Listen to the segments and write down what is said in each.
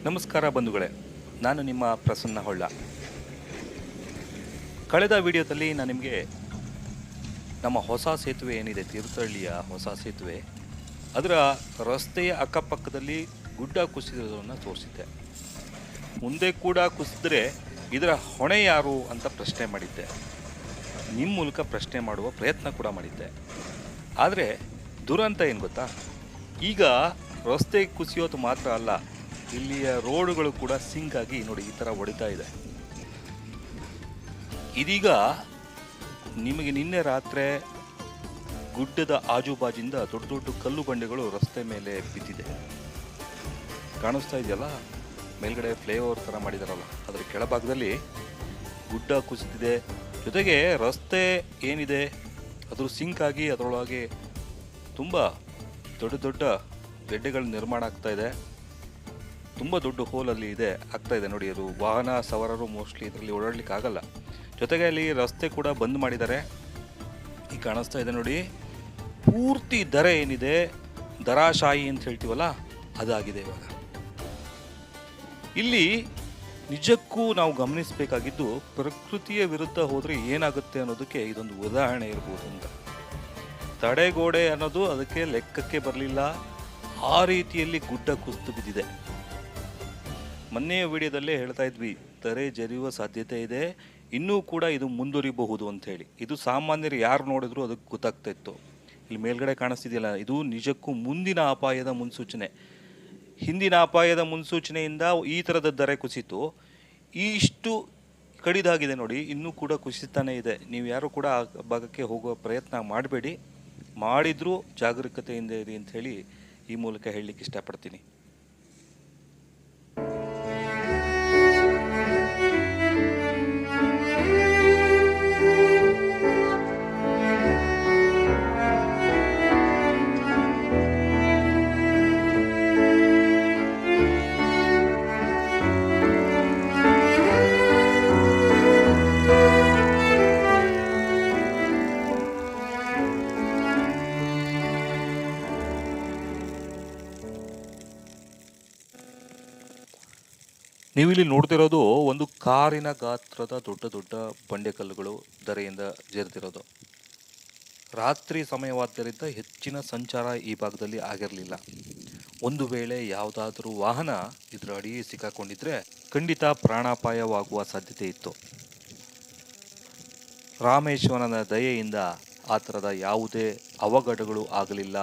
ನಮಸ್ಕಾರ ಬಂಧುಗಳೇ, ನಾನು ನಿಮ್ಮ ಪ್ರಸನ್ನ ಹೊಳ್ಳ. ಕಳೆದ ವಿಡಿಯೋದಲ್ಲಿ ನಾನು ನಿಮಗೆ ನಮ್ಮ ಹೊಸ ಸೇತುವೆ ಏನಿದೆ, ತೀರ್ಥಹಳ್ಳಿಯ ಹೊಸ ಸೇತುವೆ, ಅದರ ರಸ್ತೆಯ ಅಕ್ಕಪಕ್ಕದಲ್ಲಿ ಗುಡ್ಡ ಕುಸಿದಿರೋದನ್ನು ತೋರಿಸಿದ್ದೆ. ಮುಂದೆ ಕೂಡ ಕುಸಿದ್ರೆ ಇದರ ಹೊಣೆ ಯಾರು ಅಂತ ಪ್ರಶ್ನೆ ಮಾಡಿದ್ದೆ. ನಿಮ್ಮ ಮೂಲಕ ಪ್ರಶ್ನೆ ಮಾಡುವ ಪ್ರಯತ್ನ ಕೂಡ ಮಾಡಿದ್ದೆ. ಆದರೆ ದುರಂತ ಏನು ಗೊತ್ತಾ, ಈಗ ರಸ್ತೆ ಕುಸಿಯೋದು ಮಾತ್ರ ಅಲ್ಲ, ಇಲ್ಲಿಯ ರೋಡುಗಳು ಕೂಡ ಸಿಂಕ್ ಆಗಿ ನೋಡಿ ಈ ಥರ ಹೊಡಿತಾ ಇದೆ. ಇದೀಗ ನಿಮಗೆ ನಿನ್ನೆ ರಾತ್ರಿ ಗುಡ್ಡದ ಆಜುಬಾಜಿಂದ ದೊಡ್ಡ ದೊಡ್ಡ ಕಲ್ಲು ಬಂಡೆಗಳು ರಸ್ತೆ ಮೇಲೆ ಬಿದ್ದಿದೆ. ಕಾಣಿಸ್ತಾ ಇದೆಯಲ್ಲ, ಮೇಲ್ಗಡೆ ಫ್ಲೈಓವರ್ ಥರ ಮಾಡಿದಾರಲ್ಲ, ಅದರ ಕೆಳಭಾಗದಲ್ಲಿ ಗುಡ್ಡ ಕುಸಿದಿದೆ. ಜೊತೆಗೆ ರಸ್ತೆ ಏನಿದೆ ಅದು ಸಿಂಕ್ ಆಗಿ ಅದರೊಳಗೆ ತುಂಬ ದೊಡ್ಡ ದೊಡ್ಡ ಗೆಡ್ಡೆಗಳ ನಿರ್ಮಾಣ ಆಗ್ತಾ ಇದೆ. ತುಂಬ ದೊಡ್ಡ ಹೋಲಲ್ಲಿ ಆಗ್ತಾ ಇದೆ ನೋಡಿ. ಅದು ವಾಹನ ಸವಾರರು ಮೋಸ್ಟ್ಲಿ ಇದರಲ್ಲಿ ಓಡಾಡ್ಲಿಕ್ಕೆ ಆಗಲ್ಲ. ಜೊತೆಗೆ ಅಲ್ಲಿ ರಸ್ತೆ ಕೂಡ ಬಂದ್ ಮಾಡಿದ್ದಾರೆ. ಈಗ ಕಾಣಿಸ್ತಾ ಇದೆ ನೋಡಿ, ಪೂರ್ತಿ ದರ ಏನಿದೆ, ದರಾಶಾಹಿ ಅಂತ ಹೇಳ್ತೀವಲ್ಲ, ಅದಾಗಿದೆ ಇವಾಗ. ಇಲ್ಲಿ ನಿಜಕ್ಕೂ ನಾವು ಗಮನಿಸಬೇಕಾಗಿದ್ದು, ಪ್ರಕೃತಿಯ ವಿರುದ್ಧ ಹೋದರೆ ಏನಾಗುತ್ತೆ ಅನ್ನೋದಕ್ಕೆ ಇದೊಂದು ಉದಾಹರಣೆ ಇರ್ಬೋದು ಅಂತ. ತಡೆಗೋಡೆ ಅನ್ನೋದು ಅದಕ್ಕೆ ಲೆಕ್ಕಕ್ಕೆ ಬರಲಿಲ್ಲ, ಆ ರೀತಿಯಲ್ಲಿ ಗುಡ್ಡ ಕುಸಿದು ಬಿದ್ದಿದೆ. ಮೊನ್ನೆಯ ವಿಡಿಯೋದಲ್ಲೇ ಹೇಳ್ತಾ ಇದ್ವಿ, ದರೆ ಜರಿಯುವ ಸಾಧ್ಯತೆ ಇದೆ, ಇನ್ನೂ ಕೂಡ ಇದು ಮುಂದುವರಿಬಹುದು ಅಂತ ಹೇಳಿ. ಇದು ಸಾಮಾನ್ಯರು ಯಾರು ನೋಡಿದ್ರು ಅದಕ್ಕೆ ಗೊತ್ತಾಗ್ತಾ ಇತ್ತು. ಇಲ್ಲಿ ಮೇಲ್ಗಡೆ ಕಾಣಿಸ್ತಿದೆಯಲ್ಲ, ಇದು ನಿಜಕ್ಕೂ ಮುಂದಿನ ಅಪಾಯದ ಮುನ್ಸೂಚನೆ. ಹಿಂದಿನ ಅಪಾಯದ ಮುನ್ಸೂಚನೆಯಿಂದ ಈ ಥರದ ದರೆ ಕುಸಿತು, ಇಷ್ಟು ಕಡಿದಾಗಿದೆ ನೋಡಿ, ಇನ್ನೂ ಕೂಡ ಕುಸಿತಾನೇ ಇದೆ. ನೀವು ಯಾರು ಕೂಡ ಆ ಭಾಗಕ್ಕೆ ಹೋಗುವ ಪ್ರಯತ್ನ ಮಾಡಬೇಡಿ, ಮಾಡಿದ್ರೂ ಜಾಗರೂಕತೆಯಿಂದ ಇರಿ ಅಂತ ಹೇಳಿ ಈ ಮೂಲಕ ಹೇಳಲಿಕ್ಕೆ ಇಷ್ಟಪಡ್ತೀನಿ. ನೀವಿಲ್ಲಿ ನೋಡ್ತಿರೋದು ಒಂದು ಕಾರಿನ ಗಾತ್ರದ ದೊಡ್ಡ ದೊಡ್ಡ ಬಂಡೆಕಲ್ಲುಗಳು ಧರೆಯಿಂದ ಜೇರ್ತಿರೋದು. ರಾತ್ರಿ ಸಮಯವಾದ್ದರಿಂದ ಹೆಚ್ಚಿನ ಸಂಚಾರ ಈ ಭಾಗದಲ್ಲಿ ಆಗಿರಲಿಲ್ಲ. ಒಂದು ವೇಳೆ ಯಾವುದಾದ್ರೂ ವಾಹನ ಇದರ ಅಡಿಯೇ ಸಿಕ್ಕಾಕೊಂಡಿದ್ರೆ ಖಂಡಿತ ಪ್ರಾಣಾಪಾಯವಾಗುವ ಸಾಧ್ಯತೆ ಇತ್ತು. ರಾಮೇಶ್ವರನ ದಯೆಯಿಂದ ಆ ಥರದ ಯಾವುದೇ ಅವಘಡಗಳು ಆಗಲಿಲ್ಲ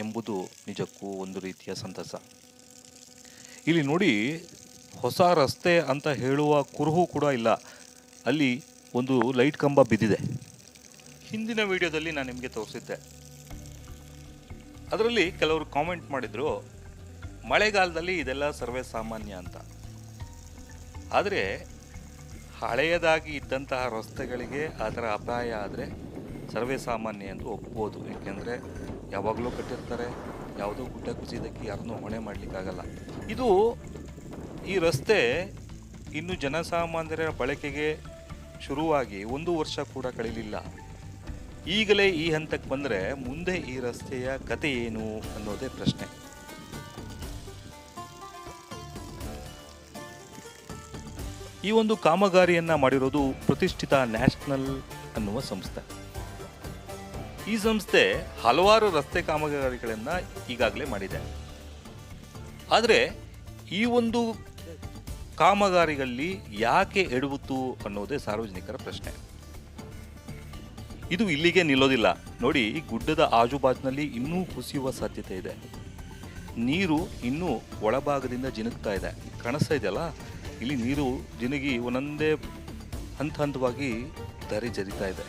ಎಂಬುದು ನಿಜಕ್ಕೂ ಒಂದು ರೀತಿಯ ಸಂತಸ. ಇಲ್ಲಿ ನೋಡಿ, ಹೊಸ ರಸ್ತೆ ಅಂತ ಹೇಳುವ ಕುರುಹು ಕೂಡ ಇಲ್ಲ. ಅಲ್ಲಿ ಒಂದು ಲೈಟ್ ಕಂಬ ಬಿದ್ದಿದೆ. ಹಿಂದಿನ ವಿಡಿಯೋದಲ್ಲಿ ನಾನು ನಿಮಗೆ ತೋರಿಸಿದ್ದೆ. ಅದರಲ್ಲಿ ಕೆಲವರು ಕಾಮೆಂಟ್ ಮಾಡಿದ್ರು, ಮಳೆಗಾಲದಲ್ಲಿ ಇದೆಲ್ಲ ಸರ್ವೇ ಸಾಮಾನ್ಯ ಅಂತ. ಆದರೆ ಹಳೆಯದಾಗಿ ಇದ್ದಂತಹ ರಸ್ತೆಗಳಿಗೆ ಆ ಥರ ಅಪಾಯ ಆದರೆ ಸರ್ವೇ ಸಾಮಾನ್ಯ ಎಂದು ಒಪ್ಬೋದು. ಏಕೆಂದರೆ ಯಾವಾಗಲೂ ಕಟ್ಟಿರ್ತಾರೆ, ಯಾವುದೋ ಗುಡ್ಡ ಕುಸಿದಕ್ಕೆ ಯಾರನ್ನೂ ಹೊಣೆ ಮಾಡಲಿಕ್ಕಾಗಲ್ಲ. ಈ ರಸ್ತೆ ಇನ್ನು ಜನಸಾಮಾನ್ಯರ ಬಳಕೆಗೆ ಶುರುವಾಗಿ 1 ವರ್ಷ ಕೂಡ ಕಳೆಯಲಿಲ್ಲ. ಈಗಲೇ ಈ ಹಂತಕ್ಕೆ ಬಂದರೆ ಮುಂದೆ ಈ ರಸ್ತೆಯ ಕತೆ ಏನು ಅನ್ನೋದೇ ಪ್ರಶ್ನೆ. ಈ ಒಂದು ಕಾಮಗಾರಿಯನ್ನ ಮಾಡಿರೋದು ಪ್ರತಿಷ್ಠಿತ ನ್ಯಾಷನಲ್ ಅನ್ನುವ ಸಂಸ್ಥೆ. ಈ ಸಂಸ್ಥೆ ಹಲವಾರು ರಸ್ತೆ ಕಾಮಗಾರಿಗಳನ್ನ ಈಗಾಗಲೇ ಮಾಡಿದೆ. ಆದರೆ ಈ ಒಂದು ಕಾಮಗಾರಿಗಳಲ್ಲಿ ಯಾಕೆ ಎಡವುತ್ತು ಅನ್ನೋದೇ ಸಾರ್ವಜನಿಕರ ಪ್ರಶ್ನೆ. ಇದು ಇಲ್ಲಿಗೆ ನಿಲ್ಲೋದಿಲ್ಲ ನೋಡಿ, ಈ ಗುಡ್ಡದ ಆಜುಬಾಜಿನಲ್ಲಿ ಇನ್ನೂ ಕುಸಿಯುವ ಸಾಧ್ಯತೆ ಇದೆ. ನೀರು ಇನ್ನೂ ಒಳಭಾಗದಿಂದ ಜಿನುಗ್ತಾ ಇದೆ. ಕಾಣಿಸ್ತಾ ಇದೆಯಲ್ಲ, ಇಲ್ಲಿ ನೀರು ಜಿನುಗಿ ಒಂದೊಂದೇ ಹಂತವಾಗಿ ದರೆ ಜರಿತಾ ಇದೆ.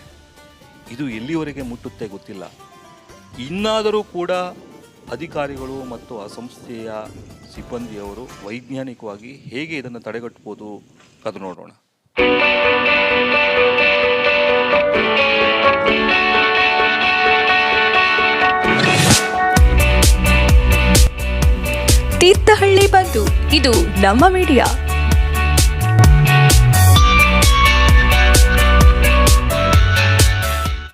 ಇದು ಎಲ್ಲಿವರೆಗೆ ಮುಟ್ಟುತ್ತೆ ಗೊತ್ತಿಲ್ಲ. ಇನ್ನಾದರೂ ಕೂಡ ಅಧಿಕಾರಿಗಳು ಮತ್ತು ಆ ಸಂಸ್ಥೆಯ ಸಿಬ್ಬಂದಿಯವರು ವೈಜ್ಞಾನಿಕವಾಗಿ ಹೇಗೆ ಇದನ್ನು ತಡೆಗಟ್ಟಬಹುದು ಅದು ನೋಡೋಣ. ತೀರ್ಥಹಳ್ಳಿ ಬಂಧು, ಇದು ನಮ್ಮ ಮೀಡಿಯಾ.